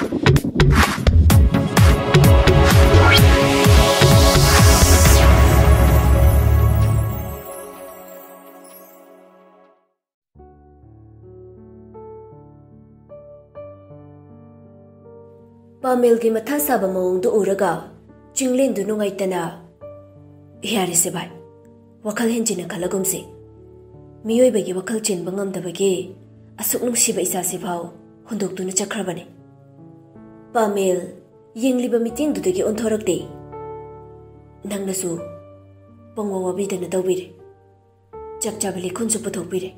Pamel ki matha saba maung du uraga Chinglen du nungai tana yari se bai wakal henjina khalagum se miyoi bagi wakal chin bangam da bagi asuk nung siba isa se phau hunduk tu na chakhrabane Pamel yingli ba meeting du dagi onthorak de nang na su pongwa wabi da na dawbire chak chabali khun su puthok bire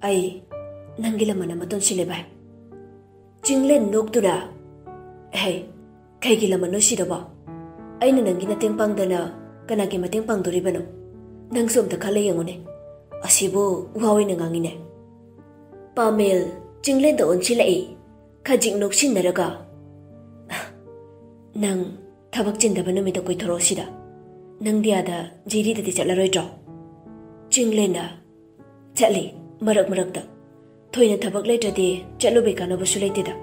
ai nangila mana maton sile bai Chinglen nok tu da hey kaigi lama no sidaba aina nangi na tengpang dana kana ki mateng pang dori bano nang som ta khale yangone asibo wawi na ngangi ne Pamel Chinglen da onchi lai khajing nok sin naraga nang thabak chin da banu mi da koi thoro sida nang dia da jiri da ti chala roi tro Chinglen na chali marak da thoina thabak lai ta de chalu be kana bu sulai te da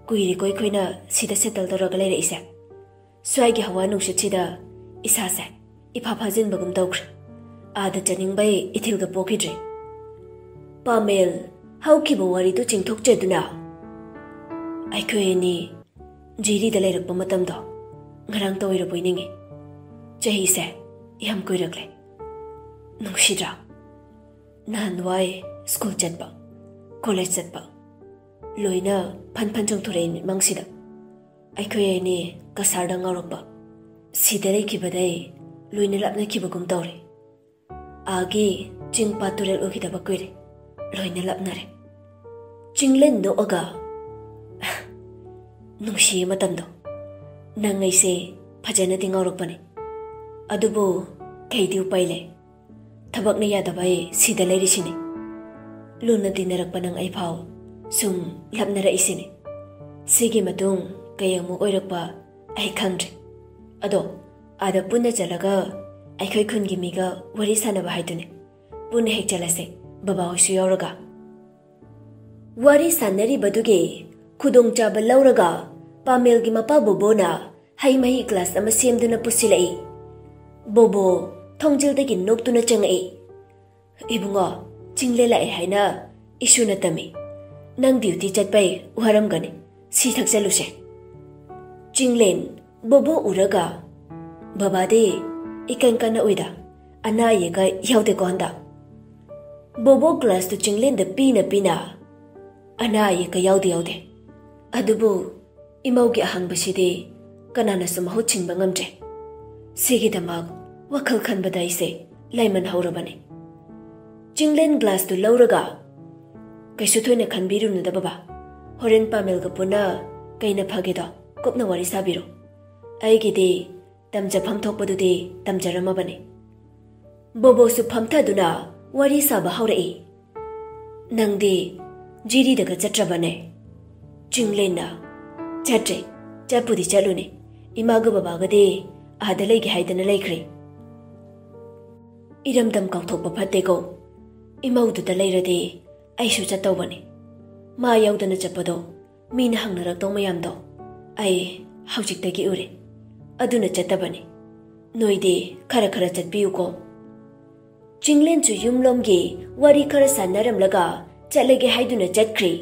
Kuiri koi koina sida settle taraga leire isa swai gi hawa nungshit sida isa sa ipa phajin bagum tawkhre ada chaning bai ithil ga pokhidre Pamel hauki bo wari tu chingthok che duna ai khoi ni jiri da leirak pa matam do ngarang toy ro boiningi chahi sa yam koi rakle nungshira nan wai school chat ba college chat ba Loina pan chong thore mangsida aikhoy ni kasarda ngawrokba sidare kibadai loina lapna kibagum tawre agi chingpa turel okida bakwire loina lapnare Chinglen do aga nungshi matamdo nangai se phajana dingawrokpane adubu kaidi upaile thabakna yadabai sida leirisine luna dinarakpa nang ai phau Sum lapnara isine sigi matung kayamu oirakpa ai khangre ado ada punna chalaga ai khoi khun gi miga wari sanaba haidune punna hek chalase baba hosu yauraga wari sanari baduge khudong chaba lauraga Pamel gi mapa bobona hai mai class ama semduna pusilai bobo thongjil dagi noktuna changai ibunga Chingle lai haina isuna tami Nang duty chat pai uharam gane si thak chaluse Chinglen bobo uraga baba de ikan kana oida ana ye ga yaude ko handa bobo class to Chinglen da pina ana ye ka yaude adubu imau gi ahang baside kanana sum ho chinba ngamje sigi damag wakal khan badai se laiman haurabane Chinglen glass to lauraga Kaisu thoina khanbiru nu da baba horen Pamel ga puna kaina phage da kopna wari sabiru ai gi de tamja phamthok padu de tamjarama bane bobo su phamtha duna wari saba haurai nang de jiri daga chatra bane Chinglen na chatre chapudi chalune imaga baba ga de adalai gi haidana laikre iram dam kauthok pa phatte ko imau du da lairade Aishu chatawbane ma yaudana chapado mina hangnarak tong mayam do ai haujik tagi ure aduna chatabane noide khara chatbiu ko Chinglen chu yumlom gi wari khara sanaram laga chalege haiduna chatkri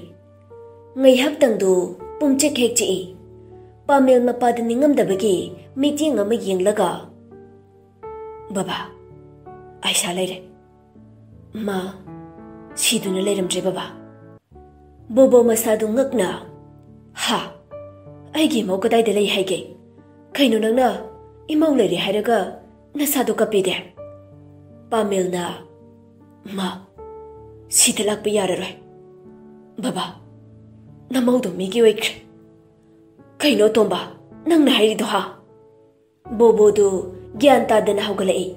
ngai hak tangdu pumche khek chi Pamel mapad ningam dabagi meeting ama yenglaga baba Aisha leire ma Siduna leiramdre baba bobo masadu ngakna ha aigi mau kadai de lei haige kaino nangna imau leire hairaga nasadu kapide Pamel na ma sidalak pa yararoi baba namau do migi wek kaino tomba nangna hairi do ha bobo do gyan ta dana haugalai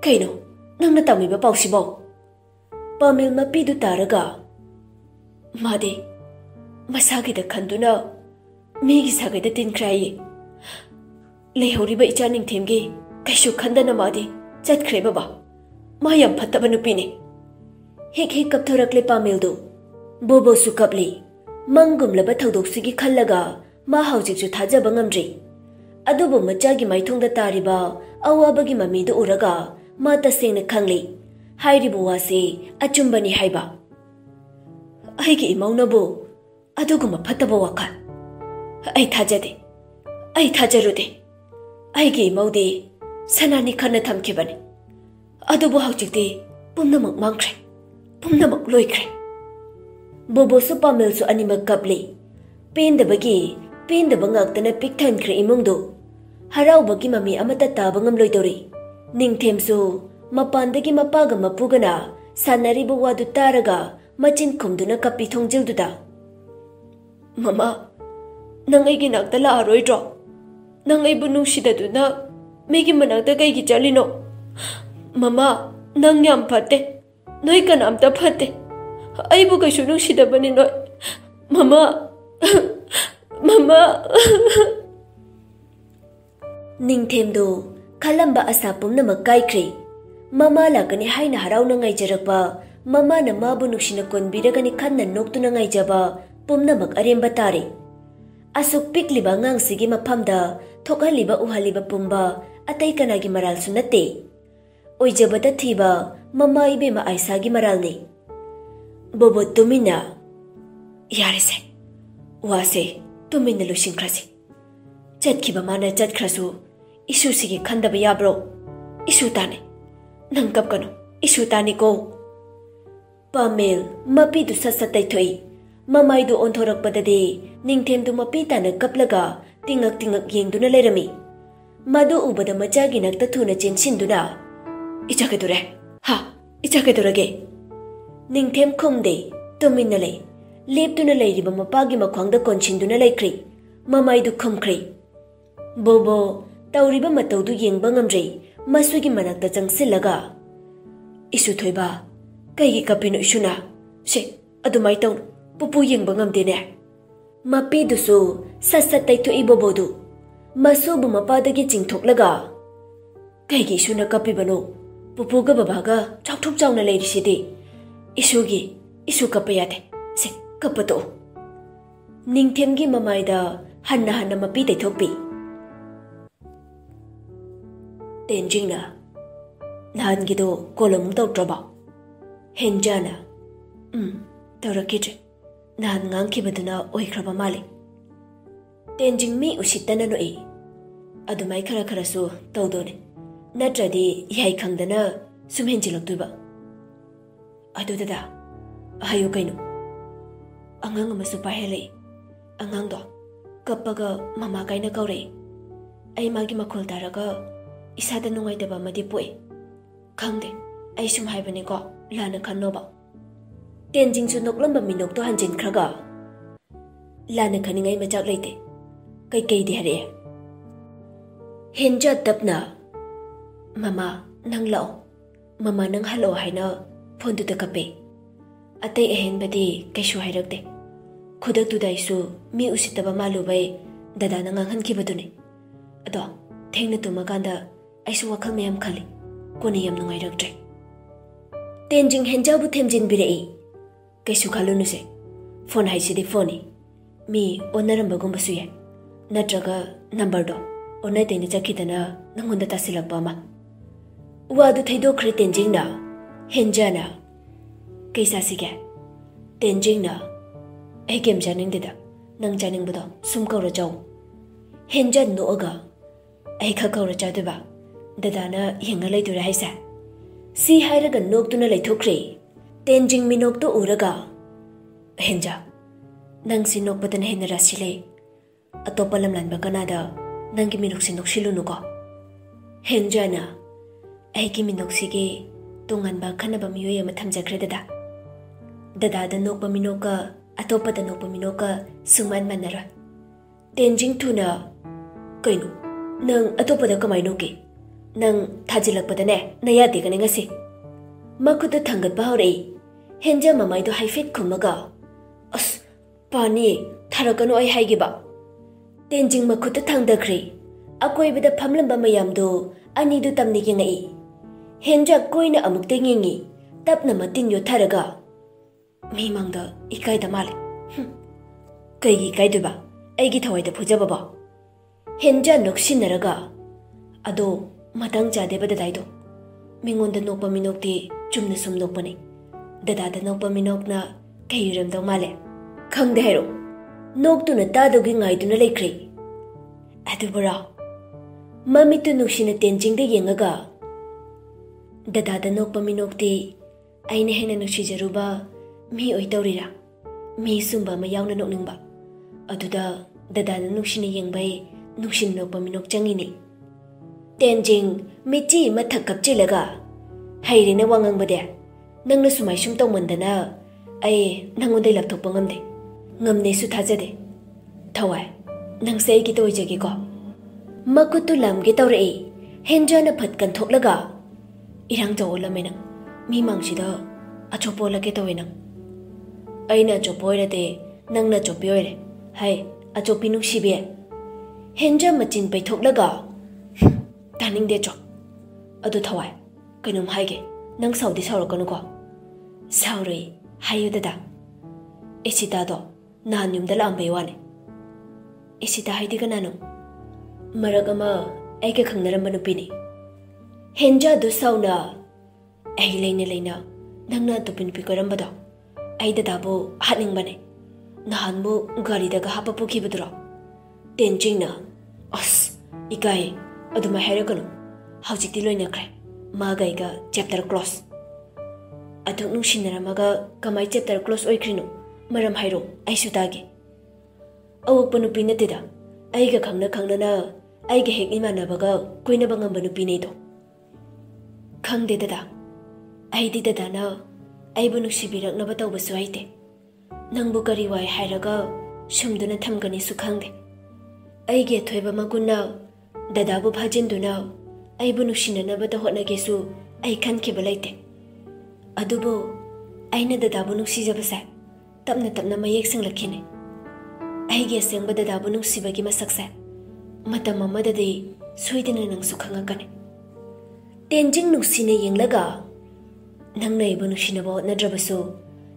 kaino nangna tami ba pausibo Pamel mapidu taraga made masagi da khanduna migi sagai da tin krai lehori ba ichaning themge kaishu khandana made chatkre baba mayam phattaba nupi ne hek kapthorakle Pamel do bobo su kapli ꯃꯪꯒꯨꯝꯂꯕ ꯊꯧꯗꯣꯛꯁꯤꯒꯤ ꯈꯜꯂꯒ ꯃꯥ ꯍꯧꯖꯤꯛꯁꯨ ꯊꯥꯖꯕ ꯉꯝꯗ꯭ꯔꯤ꯫ ꯑꯗꯨꯕꯨ ꯃꯆꯥꯒꯤ ꯃꯥꯏꯊꯣꯡꯗ ꯇꯥꯔꯤꯕ ꯑꯋꯥꯕꯒꯤ ꯃꯃꯤꯗꯨ ꯎꯔꯒ ꯃꯥ ꯇꯁꯦꯡꯅ ꯈꯪꯂꯤ ꯍꯥꯏꯔꯤꯕ ꯋꯥꯁꯤ ꯑꯆꯨꯝꯕꯅꯤ ꯍꯥꯏꯕ꯫ ꯑꯩꯒꯤ ꯏꯃꯧꯅꯕꯨ ꯑꯗꯨꯒꯨꯝꯕ ꯐꯠꯇꯕ ꯋꯥꯈꯜ ꯑꯩ ꯊꯥꯖꯗꯦ, ꯑꯩ ꯊꯥꯖꯔꯨꯗꯦ꯫ ꯑꯩꯒꯤ ꯏꯃꯧꯗꯤ ꯁꯅꯥꯅꯤ ꯈꯟꯅ ꯊꯝꯈꯤꯕꯅꯤ, ꯑꯗꯨꯕꯨ ꯍꯧꯖꯤꯛꯇꯤ ꯄꯨꯝꯅꯃꯛ ꯃꯥꯡꯈ꯭ꯔꯦ, ꯄꯨꯝꯅꯃꯛ ꯂꯣꯏꯈ꯭ꯔꯦ꯫ ꯕꯣꯕꯣꯁꯨ ꯄꯥꯃꯦꯜꯁꯨ ꯑꯅꯤꯃꯛ ꯀꯞꯂꯤ꯫ ꯄꯦꯟꯗꯕ ꯉꯥꯛꯇꯅ ꯄꯤꯛ ꯊꯟꯈ꯭ꯔꯦ ꯏꯃꯨꯡꯗꯨ꯫ ꯍꯔꯥꯎꯕꯒꯤ ꯃꯃꯤ ꯑꯃꯠꯇ ꯇꯥꯕ ꯉꯝꯂꯣꯏꯗꯧꯔꯤ꯫ ꯅꯤꯡꯊꯦꯝꯁꯨ ꯃꯄꯥꯟꯗꯒꯤ ꯃꯄꯥꯒ ꯃꯄꯨꯒꯅ ꯁꯥꯟꯅꯔꯤꯕ ꯋꯥꯗꯨ ꯇꯥꯔꯒ ꯃꯆꯤꯟ ꯈꯨꯝꯗꯨꯅ ꯀꯞꯄꯤ ꯊꯣꯡꯖꯤꯜꯗꯨꯗ꯫ ꯃꯃꯥ, ꯅꯪ ꯑꯩꯒꯤ ꯅꯥꯛꯇ ꯂꯥꯛꯑꯔꯣꯏꯗ꯭ꯔꯣ? ꯅꯪ ꯑꯩꯕꯨ ꯅꯨꯡꯁꯤꯗꯗꯨꯅ ꯃꯤꯒꯤ ꯃꯅꯥꯛꯇ ꯀꯩꯒꯤ ꯆꯠꯂꯤꯅꯣ? ꯃꯃꯥ, ꯅꯪ ꯌꯥꯝ ꯐꯠꯇꯦ, ꯅꯣꯏ ꯀꯅꯥꯝꯇ ꯐꯠꯇꯦ, ꯑꯩꯕꯨ ꯀꯩꯁꯨ ꯅꯨꯡꯁꯤꯗꯕꯅꯤ ꯅꯣꯏ꯫ ꯃꯃꯥ, ꯃꯃꯥ꯫ ꯅꯤꯡꯊꯦꯝꯗꯨ ꯈꯜꯂꯝꯕ ꯑꯁꯥ ꯄꯨꯝꯅꯃꯛ ꯀꯥꯏꯈ꯭ꯔꯦ꯫ ꯃꯃꯥ ꯂꯥꯛꯀꯅꯤ ꯍꯥꯏꯅ ꯍꯔꯥꯎꯅ ꯉꯥꯏꯖꯔꯛꯄ, ꯃꯃꯥꯅ ꯃꯥꯕꯨ ꯅꯨꯡꯁꯤꯅ ꯀꯣꯟꯕꯤꯔꯒꯅꯤ ꯈꯟꯅ ꯅꯣꯛꯇꯨꯅ ꯉꯥꯏꯖꯕ ꯄꯨꯝꯅꯃꯛ ꯑꯔꯦꯝꯕ ꯇꯥꯔꯦ꯫ ꯑꯁꯨꯛ ꯄꯤꯛꯂꯤꯕ ꯑꯉꯥꯡꯁꯤꯒꯤ ꯃꯐꯝꯗ ꯊꯣꯛꯍꯜꯂꯤꯕ ꯎꯍꯜꯂꯤꯕ ꯄꯨꯝꯕ ꯑꯇꯩ ꯀꯅꯥꯒꯤ ꯃꯔꯥꯜꯁꯨ ꯅꯠꯇꯦ, ꯑꯣꯏꯖꯕꯗ ꯊꯤꯕ ꯃꯃꯥ ꯏꯕꯦꯝꯃ ꯑꯥꯏꯁꯥꯒꯤ ꯃꯔꯥꯜꯅꯤ꯫ ꯕꯣꯕꯣ ꯇꯨꯃꯤꯟꯅ, ꯌꯥꯔꯦꯁꯦ, ꯋꯥꯁꯦ ꯇꯨꯃꯤꯟꯅ ꯂꯣꯏꯁꯤꯟꯈ꯭ꯔꯁꯤ꯫ ꯆꯠꯈꯤꯕ ꯃꯥꯅ ꯆꯠꯈ꯭ꯔꯁꯨ ꯏꯁꯨꯁꯤꯒꯤ ꯈꯟꯗꯕ ꯌꯥꯕ꯭ꯔꯣ? ꯏꯁꯨ ꯇꯥꯅꯤ, ꯅꯪ ꯀꯞꯀꯅꯨ, ꯏꯁꯨ ꯇꯥꯅꯤꯀꯣ꯫ ꯄꯥꯃꯦꯜ ꯃꯄꯤꯗꯨ ꯁꯠ ꯁꯠ ꯇꯩꯊꯣꯛꯏ꯫ ꯃꯃꯥꯏꯗꯨ ꯑꯣꯟꯊꯣꯔꯛꯄꯗꯗꯤ ꯅꯤꯡꯊꯦꯝꯗꯨ ꯃꯄꯤ ꯇꯥꯅ ꯀꯞꯂꯒ ꯇꯤꯡꯉꯛ ꯇꯤꯡꯉꯛ ꯌꯦꯡꯗꯨꯅ ꯂꯩꯔꯝꯃꯤ꯫ ꯃꯗꯨ ꯎꯕꯗ ꯃꯆꯥꯒꯤ ꯅꯥꯛꯇ ꯊꯨꯅ ꯆꯦꯟꯁꯤꯟꯗꯨꯅ, ꯏꯆꯥ ꯀꯩꯗꯧꯔꯦ? ꯍꯥ, ꯏꯆꯥ ꯀꯩꯗꯧꯔꯒꯦ? ꯅꯤꯡꯊꯦꯝ ꯈꯨꯝꯗꯦ, ꯇꯨꯃꯤꯟꯅ ꯂꯩ꯫ ꯂꯦꯞꯇꯨꯅ ꯂꯩꯔꯤꯕ ꯃꯄꯥꯒꯤ ꯃꯈ꯭ꯋꯥꯡꯗ ꯀꯣꯟꯁꯤꯟꯗꯨꯅ ꯂꯩꯈ꯭ꯔꯦ꯫ ꯃꯃꯥꯏꯗꯨ ꯈꯨꯝꯈ꯭ꯔꯦ꯫ ꯕꯣꯕꯣ ꯇꯧꯔꯤꯕ ꯃꯇꯧꯗꯨ ꯌꯦꯡꯕ ꯉꯝꯗ꯭ꯔꯦ꯫ ꯃꯁꯨꯒꯤ ꯃꯅꯥꯛꯇ ꯆꯪꯁꯤꯜꯂꯒ, ꯏꯁꯨ ꯊꯣꯏꯕ, ꯀꯩꯒꯤ ꯀꯞꯄꯤꯅꯣ ꯏꯁꯨꯅ? ꯁꯦ, ꯑꯗꯨꯃꯥꯏ ꯇꯧꯅꯨ, ꯄꯨꯄꯨ ꯌꯦꯡꯕ ꯉꯝꯗꯦꯅꯦ꯫ ꯃꯄꯤꯗꯨꯁꯨ ꯁꯠ ꯁꯠ ꯇꯩꯊꯣꯛꯏ ꯕꯣꯕꯣꯗꯨ꯫ ꯃꯁꯨꯕꯨ ꯃꯄꯥꯗꯒꯤ ꯆꯤꯡꯊꯣꯛꯂꯒ, ꯀꯩꯒꯤ ꯏꯁꯨꯅ ꯀꯞꯄꯤꯕꯅꯣ? ꯄꯨꯄꯨꯒ ꯕꯕꯥꯒ ꯆꯥꯎꯊꯣꯛ ꯆꯥꯎꯅ ꯂꯩꯔꯤꯁꯤꯗꯤ꯫ ꯏꯁꯨ ꯀꯞꯄ ꯌꯥꯗꯦ, ꯁꯦ, ꯀꯞꯄ ꯇꯣꯛꯑꯣ꯫ ꯅꯤꯡꯊꯦꯝꯒꯤ ꯃꯃꯥꯏꯗ ꯍꯟꯅ ꯍꯟꯅ ꯃꯄꯤ ꯇꯩꯊꯣꯛꯄꯤ꯫ ꯇꯦꯟꯖꯤꯡꯅ, ꯅꯍꯥꯟꯒꯤꯗꯣ ꯀꯣꯜ ꯑꯃꯨꯛ ꯇꯧꯔꯛꯇ꯭ꯔꯕꯣ? ꯍꯦꯟꯖꯥꯅ, ꯇꯧꯔꯛꯈꯤꯗ꯭ꯔꯦ, ꯅꯍꯥꯟ ꯉꯥꯡꯈꯤꯕꯗꯨꯅ ꯑꯣꯏꯈ꯭ꯔꯕ ꯃꯥꯜꯂꯤ꯫ ꯇꯦꯟꯖꯤꯡ ꯃꯤ ꯎꯁꯤꯠꯇꯅ ꯅꯣꯛꯏ꯫ ꯑꯗꯨꯃꯥꯏ ꯈꯔ ꯈꯔꯁꯨ ꯇꯧꯗꯣꯅꯦ, ꯅꯠꯇ꯭ꯔꯗꯤ ꯌꯥꯏ ꯈꯪꯗꯅ ꯁꯨꯝ ꯍꯦꯟꯖꯤꯜꯂꯛꯇꯣꯏꯕ꯫ ꯑꯗꯨ ꯗꯗꯥ, ꯍꯥꯏꯌꯨ ꯀꯩꯅꯣ? ꯑꯉꯥꯡ ꯑꯃꯁꯨ ꯄꯥꯏꯍꯜꯂꯛꯏ꯫ ꯑꯉꯥꯡꯗꯣ ꯀꯞꯄꯒ ꯃꯃꯥ ꯀꯥꯏꯅ ꯀꯧꯔꯛꯏ꯫ ꯑꯩ ꯃꯥꯒꯤ ꯃꯈꯣꯜ ꯇꯥꯔꯒ ꯏꯁꯥꯗ ꯅꯨꯡꯉꯥꯏꯇꯕ ꯑꯃꯗꯤ ꯄꯣꯛꯏ꯫ ꯈꯪꯗꯦ, ꯑꯩ ꯁꯨꯝ ꯍꯥꯏꯕꯅꯤꯀꯣ, ꯂꯥꯟꯅ ꯈꯟꯅꯣꯕ꯫ ꯇꯦꯟꯖꯤꯡꯁꯨ ꯅꯣꯛꯂꯝꯕ ꯃꯤꯅꯣꯛꯇꯣ ꯍꯟꯖꯤꯟꯈ꯭ꯔꯒ, ꯂꯥꯟꯅ ꯈꯟꯅꯤꯡꯉꯥꯏ ꯃꯆꯥꯛ ꯂꯩꯇꯦ, ꯀꯩꯀꯩꯗꯤ ꯍꯥꯏꯔꯛꯑꯦ? ꯍꯦꯟꯖꯥ ꯇꯞꯅ, ꯃꯃꯥ ꯅꯪ ꯂꯥꯛꯑꯣ, ꯃꯃꯥ ꯅꯪ ꯍꯜꯂꯛꯑꯣ ꯍꯥꯏꯅ ꯐꯣꯟꯗꯨꯗ ꯀꯞꯄꯦ꯫ ꯑꯇꯩ ꯑꯍꯦꯟꯕꯗꯤ ꯀꯩꯁꯨ ꯍꯥꯏꯔꯛꯇꯦ꯫ ꯈꯨꯗꯛꯇꯨꯗ ꯑꯩꯁꯨ ꯃꯤ ꯎꯁꯤꯠꯇꯕ ꯃꯥꯜꯂꯨꯕꯩ ꯗꯗꯥꯅ ꯉꯥꯡꯍꯟꯈꯤꯕꯗꯨꯅꯤ꯫ ꯑꯗꯣ ꯊꯦꯡꯅ ꯇꯨꯝꯃꯀꯥꯟꯗ ꯑꯩꯁꯨ ꯋꯥꯈꯜ ꯃꯌꯥꯝ ꯈꯜꯂꯤ, ꯀꯣꯟꯅ ꯌꯥꯝ ꯅꯨꯡꯉꯥꯏꯔꯛꯇ꯭ꯔꯦ꯫ ꯇꯦꯟꯖꯤꯡ ꯍꯦꯟꯖꯥꯕꯨ ꯊꯦꯝꯖꯤꯟꯕꯤꯔꯛꯏ꯫ ꯀꯩꯁꯨ ꯈꯜꯂꯨꯅꯨꯁꯦ, ꯐꯣꯟ ꯍꯥꯏꯁꯤꯗꯤ ꯐꯣꯟꯅꯤ, ꯃꯤ ꯑꯣꯟꯅꯔꯝꯕꯒꯨꯝꯕꯁꯨ ꯌꯥꯏ, ꯅꯠꯇ꯭ꯔꯒ ꯅꯝꯕꯔꯗꯣ ꯑꯣꯟꯅ ꯇꯩꯅ ꯆꯠꯈꯤꯗꯅ ꯅꯪꯉꯣꯟꯗ ꯇꯥꯁꯤꯜꯂꯛꯄ ꯑꯃ꯫ ꯋꯥꯗꯨ ꯊꯩꯗꯣꯛꯈ꯭ꯔꯦ ꯇꯦꯟꯖꯤꯡꯅ꯫ ꯍꯦꯟꯖꯥꯅ, ꯀꯩ ꯆꯥꯁꯤꯒꯦ? ꯇꯦꯟꯖꯤꯡꯅ, ꯑꯩ ꯀꯩꯝ ꯆꯥꯅꯤꯡꯗꯦꯗ, ꯅꯪ ꯆꯥꯅꯤꯡꯕꯗꯣ ꯁꯨꯝ ꯀꯧꯔ ꯆꯥꯎ꯫ ꯍꯦꯟꯖꯥ ꯅꯣꯛꯑꯒ, ꯑꯩ ꯈꯛ ꯀꯧꯔ ꯆꯥꯗꯣꯏꯕ, ꯗꯗꯥꯅ ꯌꯦꯡꯉ ꯂꯩꯗꯣꯏꯔꯥ ꯍꯥꯏꯁꯦ? ꯁꯤ ꯍꯥꯏꯔꯒ ꯅꯣꯛꯇꯨꯅ ꯂꯩꯊꯣꯛꯈ꯭ꯔꯦ꯫ ꯇꯦꯟꯖꯤꯡ ꯃꯤꯅꯣꯛꯇꯣ ꯎꯔꯒ, ꯍꯦꯟꯖꯥ, ꯅꯪꯁꯤ ꯅꯣꯛꯄꯗꯅ ꯍꯦꯟꯅ ꯔꯥꯁꯤ ꯂꯩ, ꯑꯇꯣꯞꯄ ꯂꯝꯂꯥꯟꯕ ꯀꯅꯥꯗ ꯅꯪꯒꯤ ꯃꯤꯅꯣꯛꯁꯤ ꯅꯣꯛꯁꯤꯜꯂꯨꯅꯨꯀꯣ꯫ ꯍꯦꯟꯖꯥꯅ, ꯑꯩꯒꯤ ꯃꯤꯅꯣꯛꯁꯤꯒꯤ ꯇꯣꯉꯥꯟꯕ ꯑꯈꯟꯅꯕ ꯃꯤꯑꯣꯏ ꯑꯃ ꯊꯝꯖꯈ꯭ꯔꯦ ꯗꯗꯥ꯫ ꯗꯗꯥꯗ ꯅꯣꯛꯄ ꯃꯤꯅꯣꯛꯀ ꯑꯇꯣꯞꯄꯗ ꯅꯣꯛꯄ ꯃꯤꯅꯣꯛꯀ ꯁꯨꯡꯃꯥꯟ ꯃꯥꯟꯅꯔꯣꯏ꯫ ꯇꯦꯟꯖꯤꯡ ꯊꯨꯅ, ꯀꯩꯅꯣ ꯅꯪ ꯑꯇꯣꯞꯄꯗ ꯀꯃꯥꯏꯅ ꯅꯣꯛꯀꯦ? ꯅꯪ ꯊꯥꯖꯤꯜꯂꯛꯄꯗꯅꯦ ꯅꯌꯥꯗꯦꯒꯅꯦ ꯉꯁꯤ꯫ ꯃꯈꯨꯠꯇ ꯊꯥꯡꯒꯠꯄ ꯍꯧꯔꯛꯏ꯫ ꯍꯦꯟꯖꯥ ꯃꯃꯥꯏꯗꯣ ꯍꯥꯏꯐꯦꯠ ꯈꯨꯝꯃꯒ, ꯑꯁ ꯄꯥꯅꯤ, ꯊꯥꯔꯛꯀꯅꯨ ꯑꯩ ꯍꯥꯏꯒꯤꯕ꯫ ꯇꯦꯟꯖꯤꯡ ꯃꯈꯨꯠꯇ ꯊꯥꯡꯗꯈ꯭ꯔꯦ꯫ ꯑꯀꯣꯏꯕꯗ ꯐꯝꯂꯝꯕ ꯃꯌꯥꯝꯗꯣ ꯑꯅꯤꯗꯨ ꯇꯝꯅ ꯌꯦꯡꯉꯛꯏ꯫ ꯍꯦꯟꯖꯥ ꯀꯣꯏꯅ ꯑꯃꯨꯛꯇ ꯌꯦꯡꯉꯤ, ꯇꯞꯅ ꯃꯇꯤꯟ ꯌꯣꯠꯊꯔꯒ, ꯃꯤ ꯃꯥꯡꯗ ꯏꯀꯥꯏꯗ ꯃꯥꯜꯂꯦ, Kaigi kaiduba, aigi thawai da phujababa. Henja noksinaraga. Ado matang chadeba dadai do. Mingonda nokpa minokti chumna sum nokpani. Dadada nokpa minokna kairam daw male. Khangde hero. Noktuna tadogi ngaiduna leikre. Adubara. Mamitu nuksina tenjingda yengaga. Dadada nokpa minokti aina hena nuksijaruba mi oi tawrira. Mi sumba ma yauna nokningba. Aduda dadada nuksina yengbai nuksin nokpa minok changini. Tenjing michi mathak kapchilaga. Hairina wangang bade. Nangna sumai sum tawmandana ai nangonday lapthokpa ngamde. Ngamne su thajade. Thawai nang sei ki toijagi ko. Makutu lamge tawrei. Henjana phatkan thoklaga. Irang jawolame nang. Mi mangsida achopolage tawe nang. Aina chopoirate nangna chopioire. Hai achopi nuksibe. Henja machin pai thoklaga. Taning de chop. Adu thawai. Kanum haige. Nang saudi saurakanu ko. Sauri hayu dada. Esita do nan yumda lambe wane. Esita haidi kanano. Maragama aike khangnaram banupini. Henja du sauna. Ai leina nangna tupin pikarambado. Ai dadabu haning bane. Nahanbu gari daga hapa pukibadro. Tenjingna. As ikai aduma hairaganu. Haujikti loina kre. Magaiga chapter close. Atuk nungsinaramaga kamai chapter close oikrino. Maram hairo aisu tagi. Awakpa nupi natida. Aiga khangna na aiga hek imanabaga koina bangamba nupi nedo. Khangde dada. Aidi dada na aibu nuksibiraknaba tawbasu haite. Nangbu kari wai hairaga sumduna thamgani su khangde. Aigi athoiba magunna dadabu bhajinduna aibu nuksinanabada hotnagesu ai khankiba laite. Adubu aina dadabu nuksijabasa tapna mayek sanglakhine. Aigi asengba dadabu nuksibagi masaksa matam amadadi soidana nangsu khangakane. Tenjing nuksine yenglaga nangna ibu nuksinaba hotnadrabasu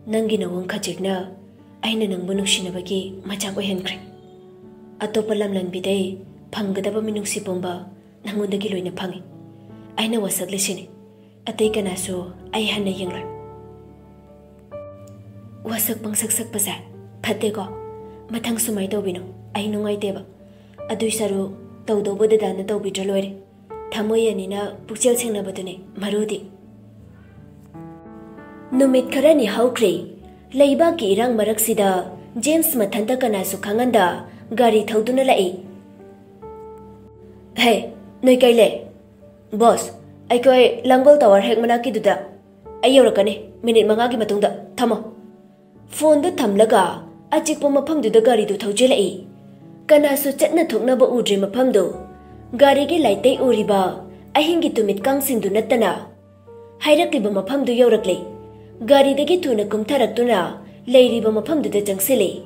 nangi nawang khajikna aina nangbu nuksinabagi machak oihankre. Atopa lamlanbidai phangadaba minungsi pomba nangondagi loina phangi. Aina wasaklisine atay kanaso ay hana yenglor. Wasak pangsak pasa phate ko mathang sumai tawbino ay nungai teba. Aduy saru tawdobo dadana tawbidra loire. Thamoyanina pukchel sengnabadune marudi. Numit kharani haukre leiba ki irang maraksida James mathanta kanaso khanganda gari thauduna lai. Hey, noi kaile. Boss, aikoi Langgol Tower hek manaki duda. Ayorakane minute mangagi matungda thamo. Phone du thamlaga achikpo mafam duda gari du thaujelai. Kanaso chatna thokna ba udri mafam du. Gari gi laitai uriba ahingi tumit kangsin du natana. Hairakliba mafam du yorakle. Gari dagi tuna kumtharaktuna leiriba mafam duda changsile.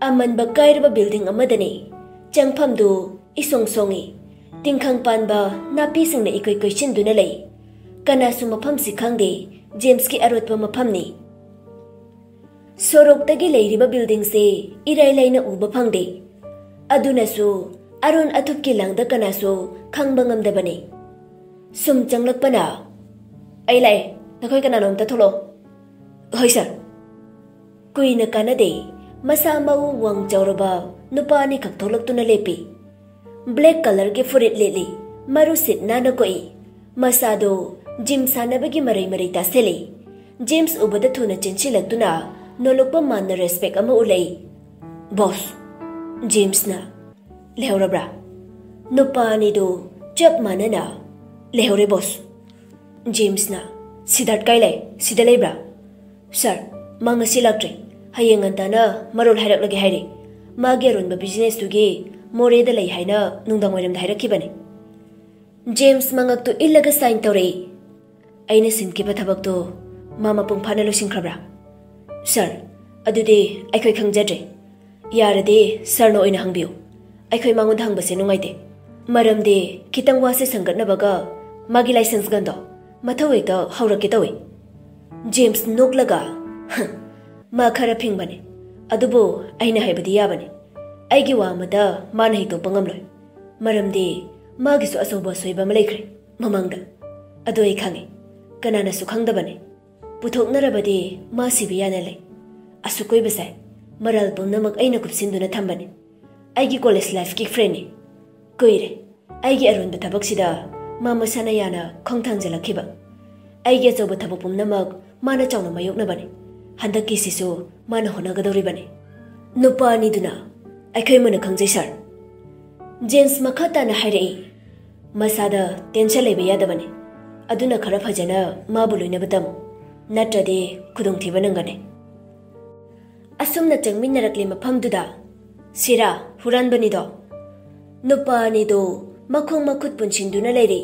Aman ba kairba building amadani. Changpham du isong songi. Tingkhang panba napi singna ikoi question duna lay. Kanasu mafam si khangde James ki arotpa mafam ni. Sorok tagi leiriba building se irai laina uba phangde. Adunasu aron athup ki langda kanasu khangba ngamdabani. Sum changlakpana. Ai lai nakhoi kananom ta tholo. Hoi sir. Kuina kanade masa mau wang chawraba nupa ni khak tholaktuna lepi. Black color ke furit lele maru sit nana koi masado gym sanabagi marai ta sele. James ubada thuna chinchilakduna nolokpa manna respect ama ulai. Boss James na lehorabra nupa ni do chap manana lehore boss. James na sidat kailai sidalebra. Sir mangasi laktre hayeng antana marol hairak haire. Magi aronba business tuge more da lay haina nungdang waram da hairakibane. James mangak to illaga sign tawrei. Aina sinkiba thabak to mama pung phana losinkrabra. Sir adudi aikoi khangjadre. Yarade sir no oina hangbiu. Aikoi mangon hangbase nungaite. Maramde kitang wase sangatnabaga magi license gando mathawai ta haurake tawe. James noklaga ma khara phingbane. अदुबो अइना हाइबदि याबने अइगी वा अमदा माना हितोक्पा ngamloi मरमदि मागिसु असौबा सोइबा अमा लैख्रे ममंगदा अदो अइ खांगे कनानासु खंगदबने पुथोकनरबदि मा सिबि याना लै असुकोइबसाय moral पुमनमक अइना कुपसिन्दुना थंबने अइगी college life की friend कुइरे अइगी अरुनबा थबकसिदा मा मसाना याना खोंथांजलखिबा अइगी अचौबा थबक पुमनमक माना चाउना मायोकनबने हंदकी सिसु माना होनागदौरिबने नुपा अनिदुना अखै मना खंजै सर जेम्स मखताना हाइरई मसादा टेंशन लेबा यादबने अदुना खरा फजना माबु लोइनबा तमु नत्रदे खुदोंथिबा नंगने असुमना चंगमिनरकले मफमदुदा सिरा हुरानबनिदो नुपा अनिदो मखों मखुत पुनसिंदुना लेरे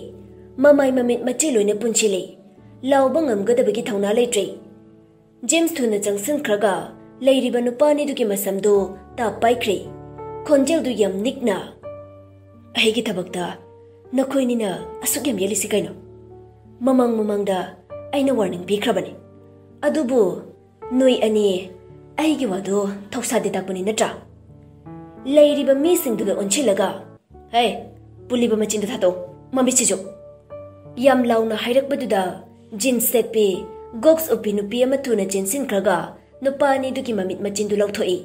ममाई ममित मचे लोइना पुनसिले लाउबा ngamgadaबगी थौना लेट्रे जेम्स थुना चंगसनख्रगा लेरिबा नुपा अनिदुगी मसमदो ता पाइख्रे खोंजेलदु यम निकना अहिगी थबकता नखोइनिना असुक यम येलिसि कैनो ममंग ममंगदा अइना वार्निंग पिख्रबने अदुबु नुई अनि अहिगी वादो थौसादे ताकपनि नत्रा लेरिबा मिसिंगदुदा ओनछिलगा हे पुलिबा मचिंदु थातो ममिसिजो यम लाउना हाइरकबदुदा जीन्स सेटपे गोक्स ओपी नुपी अमा थुना चेनसिनख्रगा नुपा अनिदुगी ममित मचिंदु लौथोई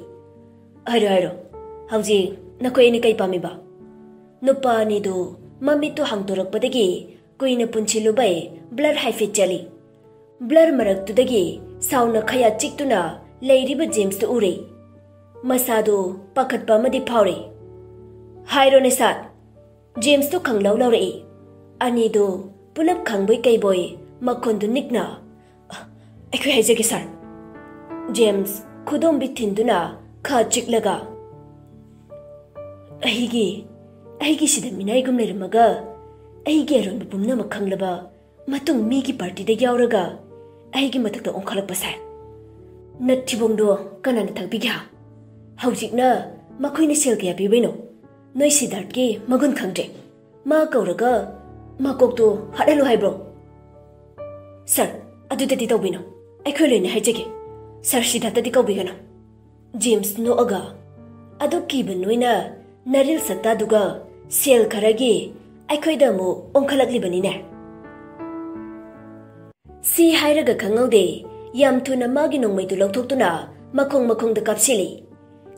हाइरो हाइरो हौजी नखोइनि कै पामिबा नुपा अनिदु ममितु हांगतोरकपदगी कुइना पुनसिलुबै ब्लर हाइफिट चली ब्लर मरक्तुदगी साउना खया चिक्तुना लेरिबा जेम्स तु उरे मसादो पखतपा अमदि फाउरे हाइरोने साथ जेम्स तु खंगलाउ लौरे अनिदो पुलप खंगबै कैबोय मखोंदु निकना अखै हाइजगे सर जेम्स खुदोम बिथिंदुना खा चिकलगा अहिगी सिदा मिनाइगुम लेरमगा अहिगी अरुन पुमना मखंगलबा मतुंग मीगी पार्टी दे यावरगा अहिगी मथक्ता ओंखलक पसाय नथिबोंदो कनाना थकबिगा हौजिकना मखोइना सेल कया पिबैनो नोइ सिद्धार्थ के मगुन खंगजे मा कौरगा मकोक्तो हडलो हाइब्रो सर अदुदति तौबिनो अखोइ लोइना हाइजगे सर सिद्धार्थति कौबिगनो जेम्स नोअगा अदु किबा नोइना नरिल सत्तादुगा सेल खरगी अखोइदा मु ओंखलकलिबनिने सी हाइरगा खंगौदे याम थुना मागी नोंमैदु लौथोक्तुना मखोंग मखोंगदा कापसिली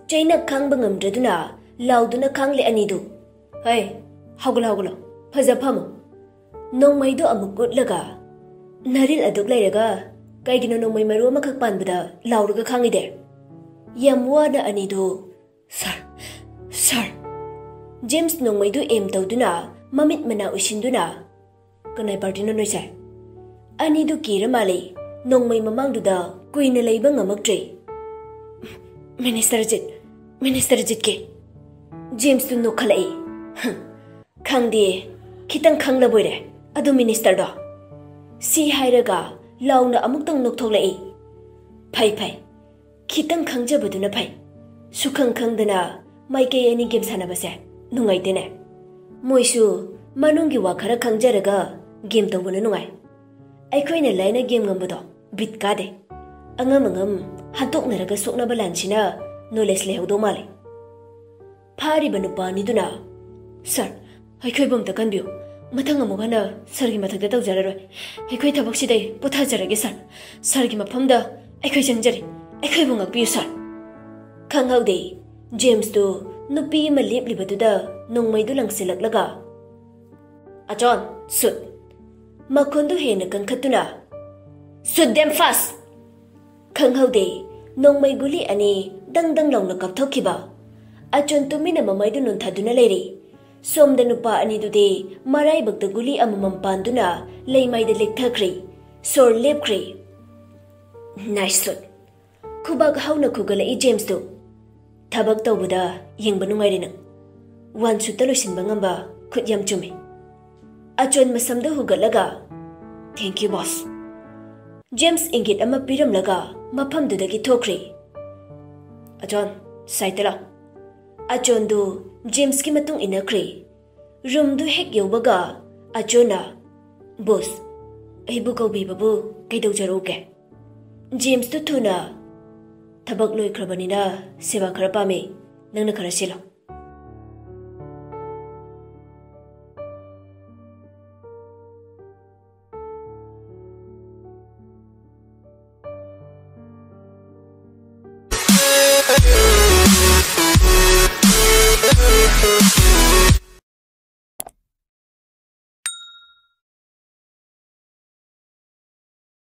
चैना खांगबा ngamdraduna लाउदुना खांगले अनिदु हे हौगलो फजा फमो नोंमैदु अमुक उटलगा नरिल अदुक लैरगा कैगिनो नोंमै मरु अमखक पानबदा लाउरगा खांगिदे याम वाना अनिदु सर जेम्स नोंमैदु एम तौदुना ममित मना उसिंदुना कनाय पार्टीनो नोइसाय अनिदु कीरा माले नोंमै ममांगदुदा कुइना लैबा ngamक्ट्रे मिनिस्टर जित के जेम्स तु नोखलाई खांदे खितंग खांगलबोइरे अदु मिनिस्टर दो सी हाइरगा लाउना अमुक्तंग नोक्थोक्लाई फै खितंग खांजबदुना फै सुखंग खंगदना माइके एनी गेम सानबसे नुंगाइतेने मोइसु मनुंगी वा खरा खंगजरगा गेम तौबना नुंगाइ अखोइना लाइना गेम ngambado बिट कादे अंगम हतोकनरगा सोकनबा लानसिना नॉलेज लेहौदो माले फारिबा नुपानिदुना सर अखोइबम त कनबियो मथंग अमुगना सरगी मथक्ता तौजररोय अखोइ थबकसिदै पुथाजरगे सरगी मफमदा अखोइ जंजरे अखोइबु ngakpiyu सर खंगौदे जेम्स तो नुपी अमा लेपलिबदुदा नोंमैदु लंगसिलकलगा अचोन सुट मखोंदु हेना कंखतुना सुट देम फास्ट खंगौदे नोंमै गुली अनि दंग लाउना कपथोखिबा अचोन तुमिना ममाइदु नुंथादुना लेरे सोमदा नुपा अनिदुदे मराइबक्ता गुली अममम पांदुना लेमाइदा लेक्थख्रे सोर लेपख्रे नाइस सुट खुबाग हाउना खुगलई जेम्स तो थबक तौबदा येंबा नुंगाइरे नंग वन सुत्ता लोइसिनबा ngamba खुद याम चुमे अचोन मसमदा हुगलगा थैंक यू बॉस जेम्स इंगित अमा पिरमलगा मफमदुदगी थोख्रे अचोन साइतला अचोनदु जेम्स की मतुंग इनख्रे रूमदु हेक यौबगा अचोना बॉस अहिबु कौबिबाबु कैदौजरोगे जेम्स तु थुना ꯊꯕꯛ ꯂꯣꯏꯈ꯭ꯔꯕꯅꯤꯅ ꯁꯦꯕꯥ ꯈꯔ ꯄꯥꯝꯃꯦ ꯅꯪꯅ ꯈꯔ ꯁꯤꯜꯂꯣ